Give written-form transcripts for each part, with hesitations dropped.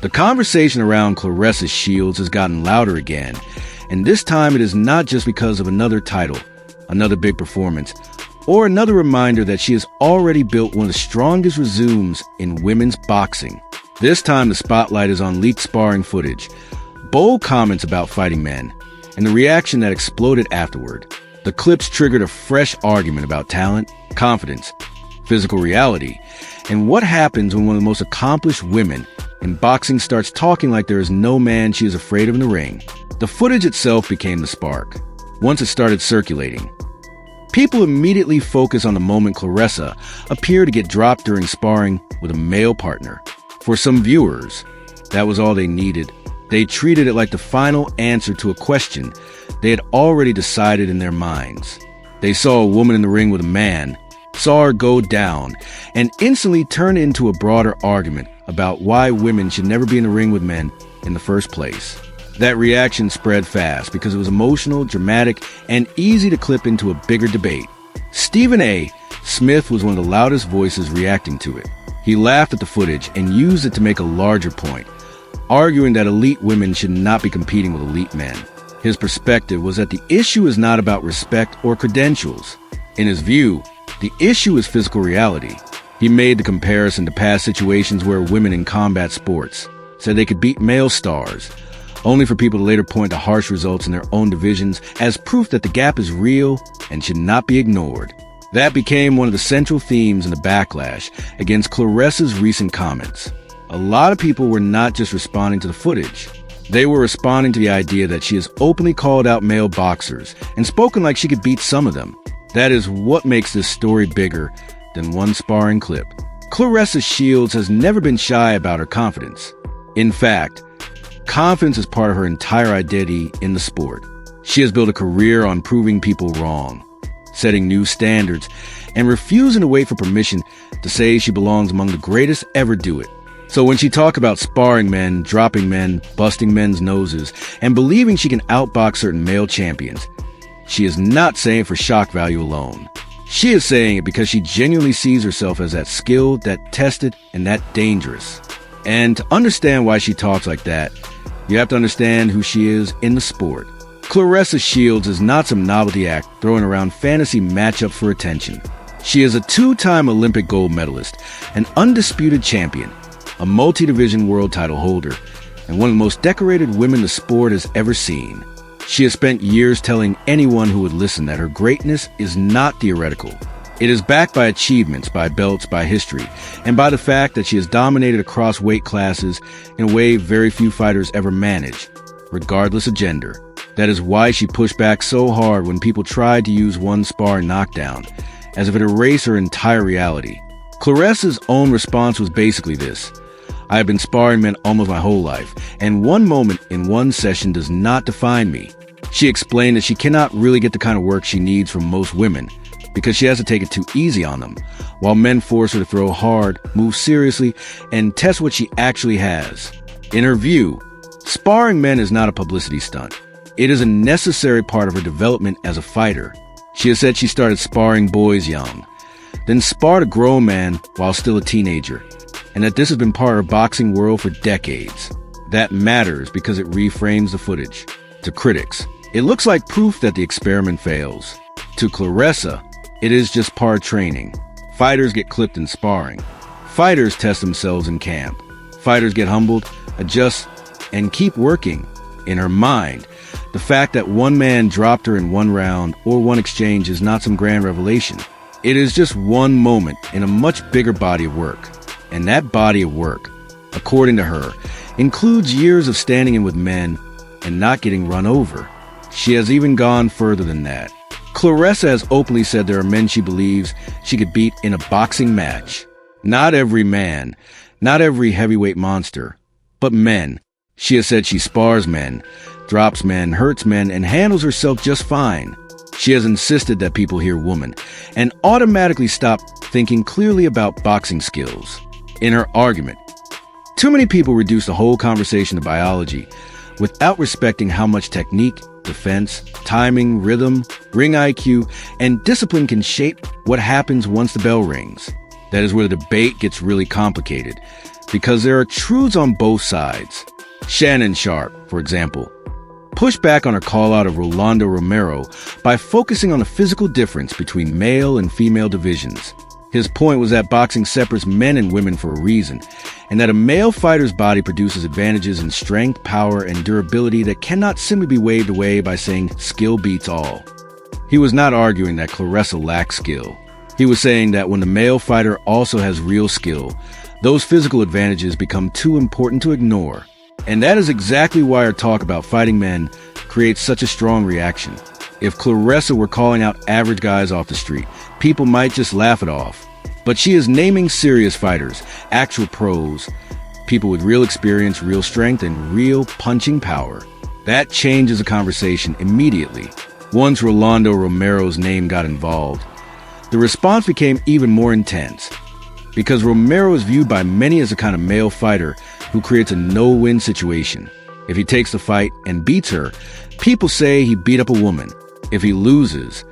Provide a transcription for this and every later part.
The conversation around Claressa Shields has gotten louder again, and this time it is not just because of another title, another big performance, or another reminder that she has already built one of the strongest resumes in women's boxing. This time the spotlight is on leaked sparring footage, bold comments about fighting men, and the reaction that exploded afterward. The clips triggered a fresh argument about talent, confidence, physical reality, and what happens when one of the most accomplished women in boxing starts talking like there is no man she is afraid of in the ring. The footage itself became the spark. Once it started circulating, people immediately focus on the moment Claressa appeared to get dropped during sparring with a male partner. For some viewers, that was all they needed. They treated it like the final answer to a question they had already decided in their minds. They saw a woman in the ring with a man, saw her go down, and instantly turned into a broader argument about why women should never be in the ring with men in the first place. That reaction spread fast because it was emotional, dramatic, and easy to clip into a bigger debate. Stephen A. Smith was one of the loudest voices reacting to it. He laughed at the footage and used it to make a larger point, arguing that elite women should not be competing with elite men. His perspective was that the issue is not about respect or credentials. In his view, the issue is physical reality. He made the comparison to past situations where women in combat sports said they could beat male stars, only for people to later point to harsh results in their own divisions as proof that the gap is real and should not be ignored. That became one of the central themes in the backlash against Claressa's recent comments. A lot of people were not just responding to the footage. They were responding to the idea that she has openly called out male boxers and spoken like she could beat some of them. That is what makes this story bigger than one sparring clip. Claressa Shields has never been shy about her confidence. In fact, confidence is part of her entire identity in the sport. She has built a career on proving people wrong, setting new standards, and refusing to wait for permission to say she belongs among the greatest ever do it. So when she talks about sparring men, dropping men, busting men's noses, and believing she can outbox certain male champions, she is not saying it for shock value alone. She is saying it because she genuinely sees herself as that skilled, that tested, and that dangerous. And to understand why she talks like that, you have to understand who she is in the sport. Claressa Shields is not some novelty act throwing around fantasy matchups for attention. She is a two-time Olympic gold medalist, an undisputed champion, a multi-division world title holder, and one of the most decorated women the sport has ever seen. She has spent years telling anyone who would listen that her greatness is not theoretical. It is backed by achievements, by belts, by history, and by the fact that she has dominated across weight classes in a way very few fighters ever manage, regardless of gender. That is why she pushed back so hard when people tried to use one sparring knockdown, as if it erased her entire reality. Claressa's own response was basically this: I have been sparring men almost my whole life, and one moment in one session does not define me. She explained that she cannot really get the kind of work she needs from most women because she has to take it too easy on them, while men force her to throw hard, move seriously, and test what she actually has. In her view, sparring men is not a publicity stunt. It is a necessary part of her development as a fighter. She has said she started sparring boys young, then sparred a grown man while still a teenager, and that this has been part of the boxing world for decades. That matters because it reframes the footage. To critics, it looks like proof that the experiment fails. To Claressa, it is just part training. Fighters get clipped in sparring. Fighters test themselves in camp. Fighters get humbled, adjust, and keep working. In her mind, the fact that one man dropped her in one round or one exchange is not some grand revelation. It is just one moment in a much bigger body of work. And that body of work, according to her, includes years of standing in with men and not getting run over. She has even gone further than that. Claressa has openly said there are men she believes she could beat in a boxing match. Not every man, not every heavyweight monster, but men. She has said she spars men, drops men, hurts men, and handles herself just fine. She has insisted that people hear woman and automatically stop thinking clearly about boxing skills. In her argument, too many people reduce the whole conversation to biology without respecting how much technique, defense, timing, rhythm, ring IQ, and discipline can shape what happens once the bell rings. That is where the debate gets really complicated, because there are truths on both sides. Shannon Sharp, for example, pushed back on her call-out of Rolando Romero by focusing on the physical difference between male and female divisions. His point was that boxing separates men and women for a reason, and that a male fighter's body produces advantages in strength, power, and durability that cannot simply be waved away by saying skill beats all. He was not arguing that Claressa lacked skill. He was saying that when the male fighter also has real skill, those physical advantages become too important to ignore. And that is exactly why our talk about fighting men creates such a strong reaction. If Claressa were calling out average guys off the street, people might just laugh it off. But she is naming serious fighters, actual pros, people with real experience, real strength, and real punching power. That changes the conversation immediately. Once Rolando Romero's name got involved, the response became even more intense, because Romero is viewed by many as a kind of male fighter who creates a no-win situation. If he takes the fight and beats her, people say he beat up a woman. If he loses,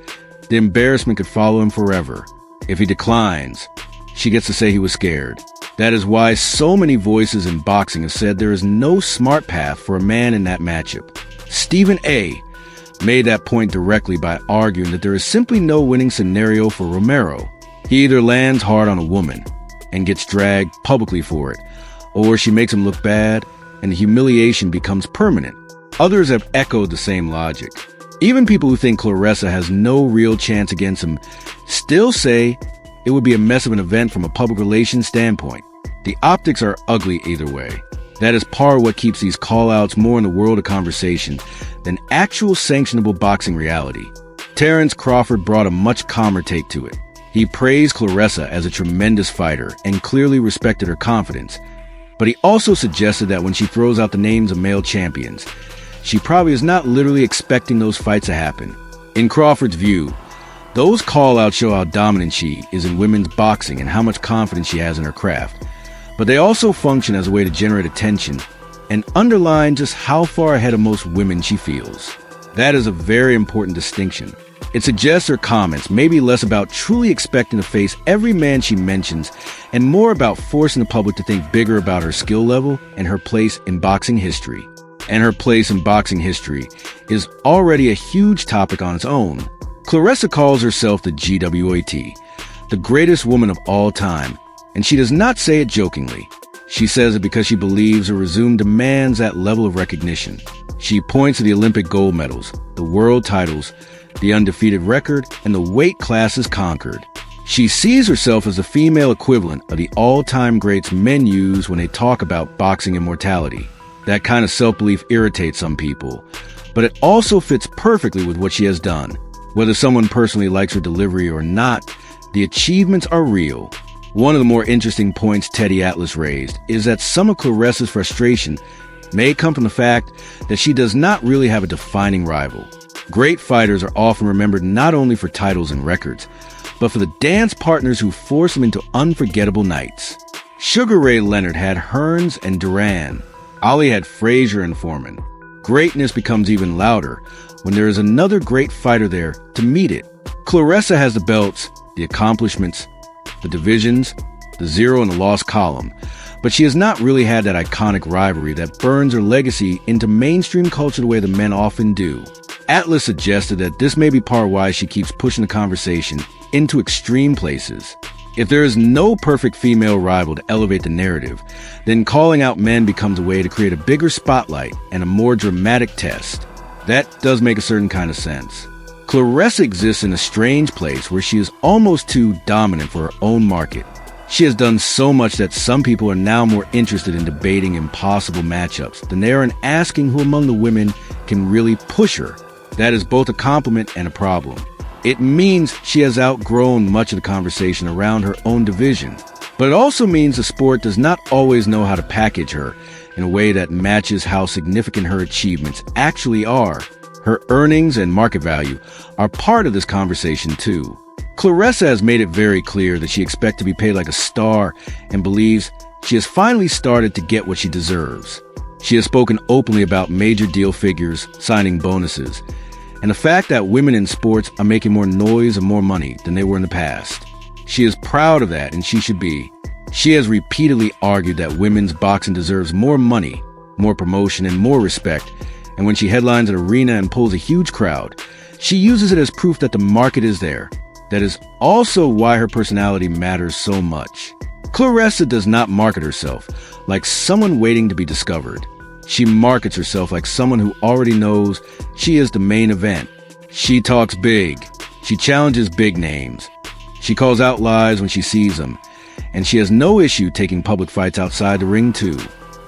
the embarrassment could follow him forever. If he declines, she gets to say he was scared. That is why so many voices in boxing have said there is no smart path for a man in that matchup. Stephen A. made that point directly by arguing that there is simply no winning scenario for Romero. He either lands hard on a woman and gets dragged publicly for it, or she makes him look bad and the humiliation becomes permanent. Others have echoed the same logic. Even people who think Claressa has no real chance against him still say it would be a mess of an event from a public relations standpoint. The optics are ugly either way. That is part of what keeps these call-outs more in the world of conversation than actual sanctionable boxing reality. Terence Crawford brought a much calmer take to it. He praised Claressa as a tremendous fighter and clearly respected her confidence. But he also suggested that when she throws out the names of male champions, she probably is not literally expecting those fights to happen. In Crawford's view, those call-outs show how dominant she is in women's boxing and how much confidence she has in her craft. But they also function as a way to generate attention and underline just how far ahead of most women she feels. That is a very important distinction. It suggests her comments may be less about truly expecting to face every man she mentions and more about forcing the public to think bigger about her skill level and her place in boxing history. And her place in boxing history is already a huge topic on its own. Claressa calls herself the GWAT, the greatest woman of all time, and she does not say it jokingly. She says it because she believes her resume demands that level of recognition. She points to the Olympic gold medals, the world titles, the undefeated record, and the weight classes conquered. She sees herself as the female equivalent of the all-time greats men use when they talk about boxing immortality. That kind of self-belief irritates some people, but it also fits perfectly with what she has done. Whether someone personally likes her delivery or not, the achievements are real. One of the more interesting points Teddy Atlas raised is that some of Claressa's frustration may come from the fact that she does not really have a defining rival. Great fighters are often remembered not only for titles and records, but for the dance partners who force them into unforgettable nights. Sugar Ray Leonard had Hearns and Duran. Ali had Frazier and Foreman. Greatness becomes even louder when there is another great fighter there to meet it. Claressa has the belts, the accomplishments, the divisions, the zero and the loss column, but she has not really had that iconic rivalry that burns her legacy into mainstream culture the way the men often do. Atlas suggested that this may be part of why she keeps pushing the conversation into extreme places. If there is no perfect female rival to elevate the narrative, then calling out men becomes a way to create a bigger spotlight and a more dramatic test. That does make a certain kind of sense. Claressa exists in a strange place where she is almost too dominant for her own market. She has done so much that some people are now more interested in debating impossible matchups than they are in asking who among the women can really push her. That is both a compliment and a problem. It means she has outgrown much of the conversation around her own division. But it also means the sport does not always know how to package her in a way that matches how significant her achievements actually are. Her earnings and market value are part of this conversation too. Claressa has made it very clear that she expects to be paid like a star and believes she has finally started to get what she deserves. She has spoken openly about major deal figures, signing bonuses, and the fact that women in sports are making more noise and more money than they were in the past. She is proud of that, and she should be. She has repeatedly argued that women's boxing deserves more money, more promotion, and more respect. And when she headlines an arena and pulls a huge crowd, she uses it as proof that the market is there. That is also why her personality matters so much. Claressa does not market herself like someone waiting to be discovered. She markets herself like someone who already knows she is the main event. She talks big. She challenges big names. She calls out lies when she sees them. And she has no issue taking public fights outside the ring, too.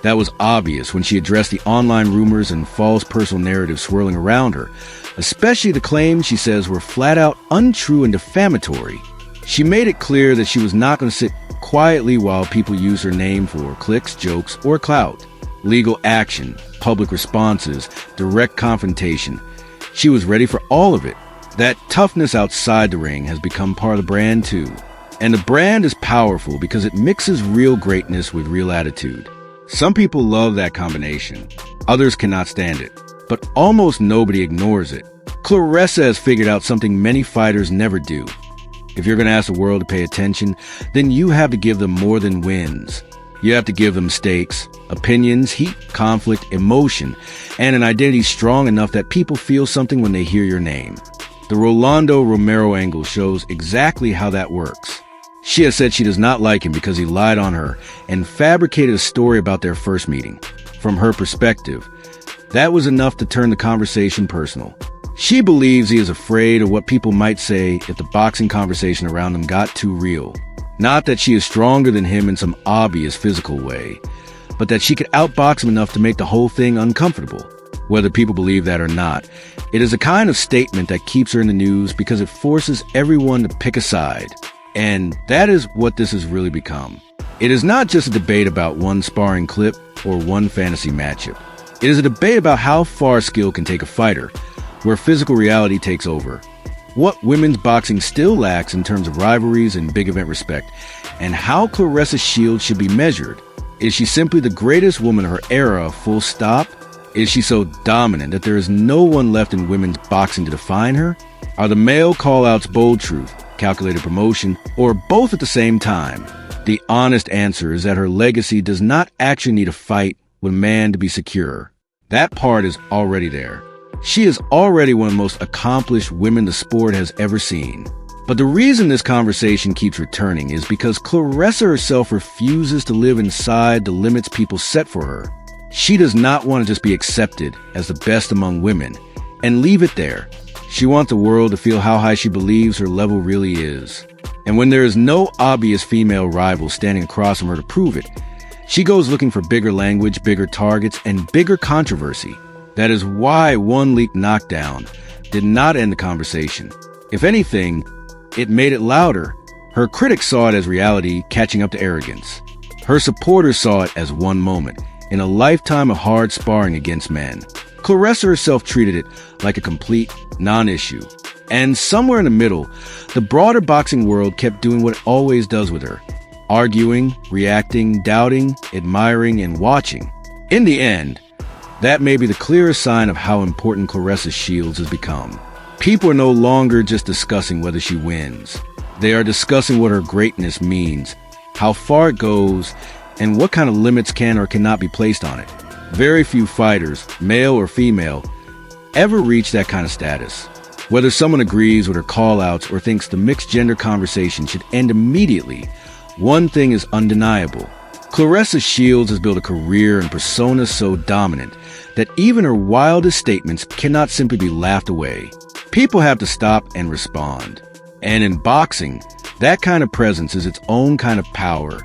That was obvious when she addressed the online rumors and false personal narratives swirling around her, especially the claims she says were flat-out untrue and defamatory. She made it clear that she was not going to sit quietly while people use her name for clicks, jokes, or clout. Legal action, public responses, direct confrontation. She was ready for all of it. That toughness outside the ring has become part of the brand too. And the brand is powerful because it mixes real greatness with real attitude. Some people love that combination. Others cannot stand it. But almost nobody ignores it. Claressa has figured out something many fighters never do. If you're going to ask the world to pay attention, then you have to give them more than wins. You have to give them stakes, opinions, heat, conflict, emotion, and an identity strong enough that people feel something when they hear your name. The Rolando Romero angle shows exactly how that works. She has said she does not like him because he lied on her and fabricated a story about their first meeting. From her perspective, that was enough to turn the conversation personal. She believes he is afraid of what people might say if the boxing conversation around them got too real. Not that she is stronger than him in some obvious physical way, but that she could outbox him enough to make the whole thing uncomfortable. Whether people believe that or not, it is a kind of statement that keeps her in the news because it forces everyone to pick a side. And that is what this has really become. It is not just a debate about one sparring clip or one fantasy matchup. It is a debate about how far skill can take a fighter, where physical reality takes over. What women's boxing still lacks in terms of rivalries and big event respect, and how Claressa Shields should be measured. Is she simply the greatest woman of her era, full stop? Is she so dominant that there is no one left in women's boxing to define her? Are the male call-outs bold truth, calculated promotion, or both at the same time? The honest answer is that her legacy does not actually need a fight with a man to be secure. That part is already there. She is already one of the most accomplished women the sport has ever seen. But the reason this conversation keeps returning is because Claressa herself refuses to live inside the limits people set for her. She does not want to just be accepted as the best among women and leave it there. She wants the world to feel how high she believes her level really is. And when there is no obvious female rival standing across from her to prove it, she goes looking for bigger language, bigger targets, and bigger controversy. That is why one leaked knockdown did not end the conversation. If anything, it made it louder. Her critics saw it as reality catching up to arrogance. Her supporters saw it as one moment in a lifetime of hard sparring against men. Claressa herself treated it like a complete non-issue. And somewhere in the middle, the broader boxing world kept doing what it always does with her. Arguing, reacting, doubting, admiring, and watching. In the end, that may be the clearest sign of how important Claressa Shields has become. People are no longer just discussing whether she wins. They are discussing what her greatness means, how far it goes, and what kind of limits can or cannot be placed on it. Very few fighters, male or female, ever reach that kind of status. Whether someone agrees with her call-outs or thinks the mixed-gender conversation should end immediately, one thing is undeniable. Claressa Shields has built a career and persona so dominant that even her wildest statements cannot simply be laughed away. People have to stop and respond. And in boxing, that kind of presence is its own kind of power.